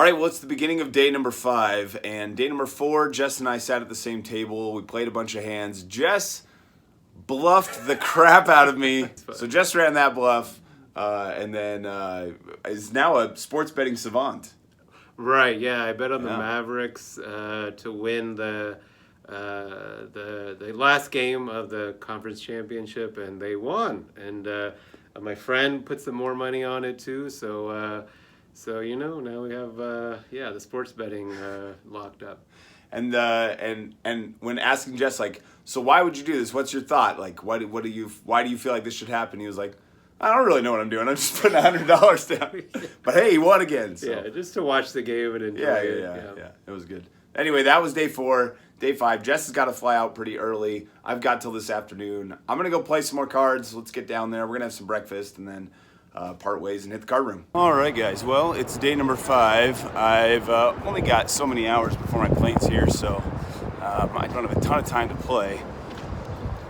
right, well, it's the beginning of day number 5, and day number 4, Jess and I sat at the same table. We played a bunch of hands. Jess bluffed the crap out of me, so Jess ran that bluff, and then is now a sports betting savant. Right, yeah, I bet on the Mavericks to win the last game of the conference championship, and they won. And my friend put some more money on it too, so you know, now we have the sports betting locked up. And when asking Jess, like, so why would you do this? What's your thought? Like, why do you feel like this should happen? He was like, I don't really know what I'm doing. I'm just putting $100 down. But hey, he won again. So. Yeah, just to watch the game and enjoy it. Yeah, it was good. Anyway, that was day 4. Day 5, Jess has got to fly out pretty early. I've got till this afternoon. I'm going to go play some more cards. Let's get down there. We're going to have some breakfast and then part ways and hit the card room. All right, guys. Well, it's day number 5. I've only got so many hours before my plane's here, so I don't have a ton of time to play.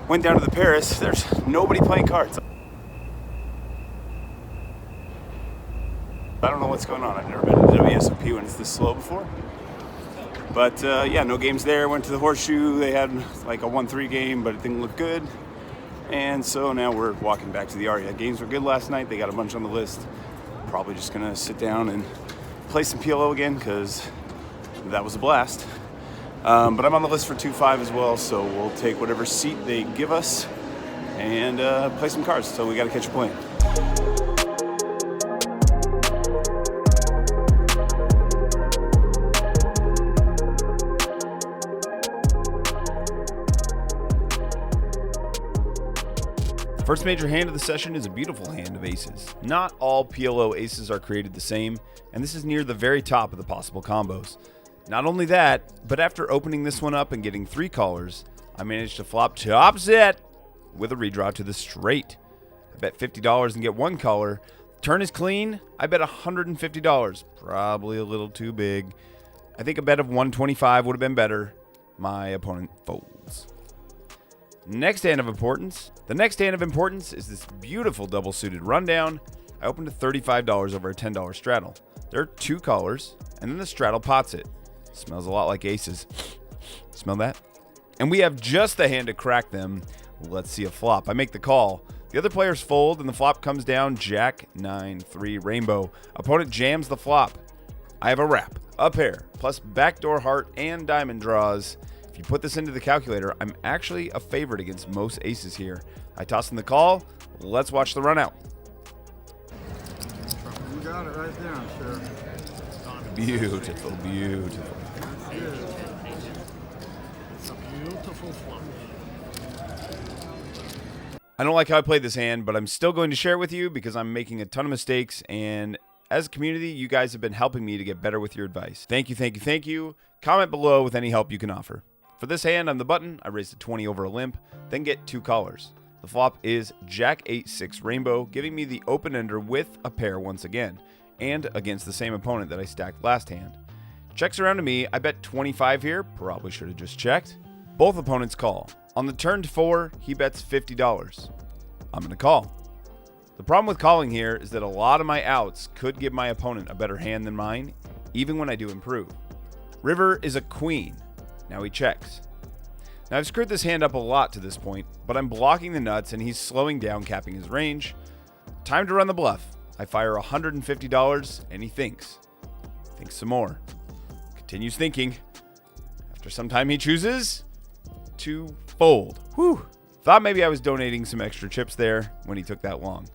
Went down to the Paris. There's nobody playing cards. I don't know what's going on. I've never been to the WSOP when it's this slow before. But yeah, no games there. Went to the Horseshoe. They had like a 1-3 game, but it didn't look good. And so now we're walking back to the Aria. Games were good last night. They got a bunch on the list. Probably just going to sit down and play some PLO again because that was a blast. But I'm on the list for 2-5 as well, so we'll take whatever seat they give us and play some cards. So we got to catch a plane. First major hand of the session is a beautiful hand of aces. Not all PLO aces are created the same, and this is near the very top of the possible combos. Not only that, but after opening this one up and getting 3 callers, I managed to flop top set with a redraw to the straight. I bet $50 and get 1 caller. Turn is clean. I bet $150. Probably a little too big. I think a bet of $125 would have been better. My opponent folds. Next hand of importance. The next hand of importance is this beautiful double suited rundown. I opened to $35 over a $10 straddle. There are 2 callers, and then the straddle pots it. Smells a lot like aces. Smell that? And we have just the hand to crack them. Let's see a flop. I make the call. The other players fold, and the flop comes down Jack 9-3 rainbow. Opponent jams the flop. I have a wrap, a pair, plus backdoor heart and diamond draws. If you put this into the calculator, I'm actually a favorite against most aces here. I toss in the call. Let's watch the run out. You got it right there, sir. Beautiful, beautiful. It's a beautiful flop. I don't like how I played this hand, but I'm still going to share it with you because I'm making a ton of mistakes, and as a community, you guys have been helping me to get better with your advice. Thank you, thank you, thank you. Comment below with any help you can offer. For this hand on the button, I raised a 20 over a limp, then get 2 callers. The flop is Jack 8-6 rainbow, giving me the open-ender with a pair once again, and against the same opponent that I stacked last hand. Checks around to me. I bet 25 here. Probably should have just checked. Both opponents call. On the turn to 4, he bets $50. I'm going to call. The problem with calling here is that a lot of my outs could give my opponent a better hand than mine, even when I do improve. River is a queen. Now he checks. Now I've screwed this hand up a lot to this point, but I'm blocking the nuts and he's slowing down, capping his range. Time to run the bluff. I fire $150 and he thinks. Thinks some more. Continues thinking. After some time he chooses to fold. Whew. Thought maybe I was donating some extra chips there when he took that long.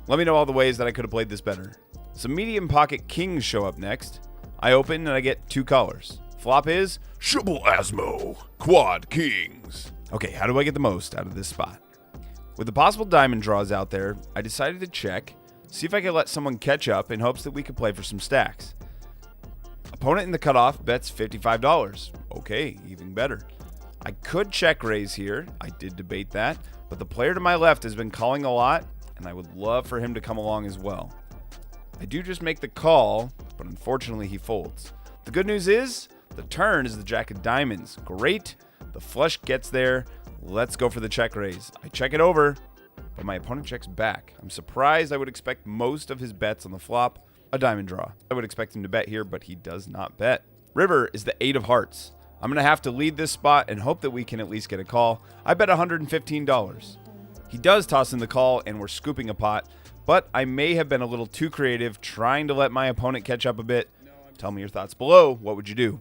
Let me know all the ways that I could have played this better. Some medium pocket kings show up next. I open and I get 2 callers. Flop is Shubble Asmo, quad kings. Okay, how do I get the most out of this spot? With the possible diamond draws out there, I decided to check, see if I could let someone catch up in hopes that we could play for some stacks. Opponent in the cutoff bets $55. Okay, even better. I could check raise here. I did debate that, but the player to my left has been calling a lot, and I would love for him to come along as well. I do just make the call, but unfortunately he folds. The good news is, the turn is the jack of diamonds. Great. The flush gets there. Let's go for the check raise. I check it over, but my opponent checks back. I'm surprised. I would expect most of his bets on the flop. a diamond draw. I would expect him to bet here, but he does not bet. River is the 8 of hearts. I'm going to have to lead this spot and hope that we can at least get a call. I bet $115. He does toss in the call, and we're scooping a pot, but I may have been a little too creative trying to let my opponent catch up a bit. Tell me your thoughts below. What would you do?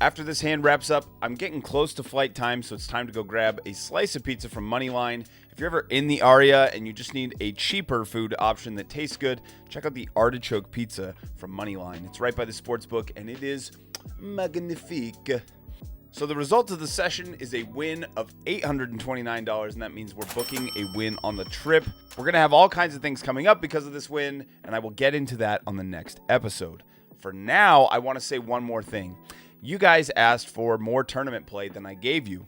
After this hand wraps up, I'm getting close to flight time, so it's time to go grab a slice of pizza from Moneyline. If you're ever in the Aria and you just need a cheaper food option that tastes good, check out the artichoke pizza from Moneyline. It's right by the sports book, and it is magnifique. So the result of the session is a win of $829, and that means we're booking a win on the trip. We're going to have all kinds of things coming up because of this win, and I will get into that on the next episode. For now, I want to say one more thing. You guys asked for more tournament play than I gave you,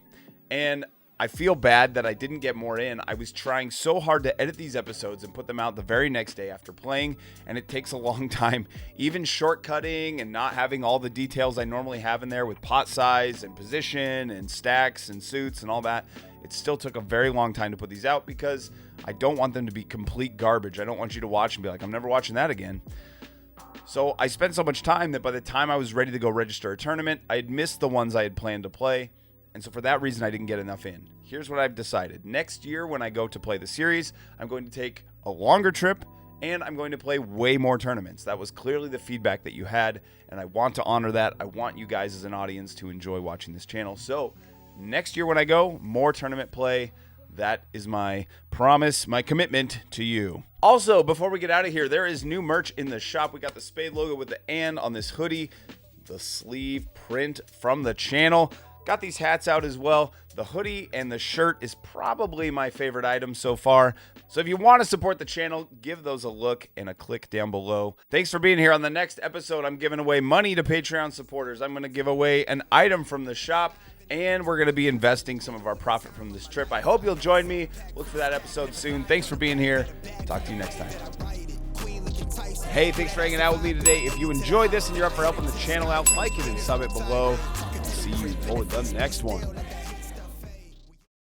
and I feel bad that I didn't get more in. I was trying so hard to edit these episodes and put them out the very next day after playing, and it takes a long time. Even shortcutting and not having all the details I normally have in there with pot size and position and stacks and suits and all that, it still took a very long time to put these out because I don't want them to be complete garbage. I don't want you to watch and be like, I'm never watching that again. So I spent so much time that by the time I was ready to go register a tournament, I had missed the ones I had planned to play. And so for that reason, I didn't get enough in. Here's what I've decided. Next year, when I go to play the series, I'm going to take a longer trip and I'm going to play way more tournaments. That was clearly the feedback that you had, and I want to honor that. I want you guys as an audience to enjoy watching this channel. So next year when I go, more tournament play. That is my promise, my commitment to you. Also, before we get out of here, there is new merch in the shop. We got the Spade logo with the "and" on this hoodie, the sleeve print from the channel. Got these hats out as well. The hoodie and the shirt is probably my favorite item so far. So if you want to support the channel, give those a look and a click down below. Thanks for being here. On the next episode, I'm giving away money to Patreon supporters. I'm going to give away an item from the shop, and we're going to be investing some of our profit from this trip. I hope you'll join me. Look for that episode soon. Thanks for being here. Talk to you next time. Hey, thanks for hanging out with me today. If you enjoyed this and you're up for helping the channel out, like it and sub it below. See you for the next one.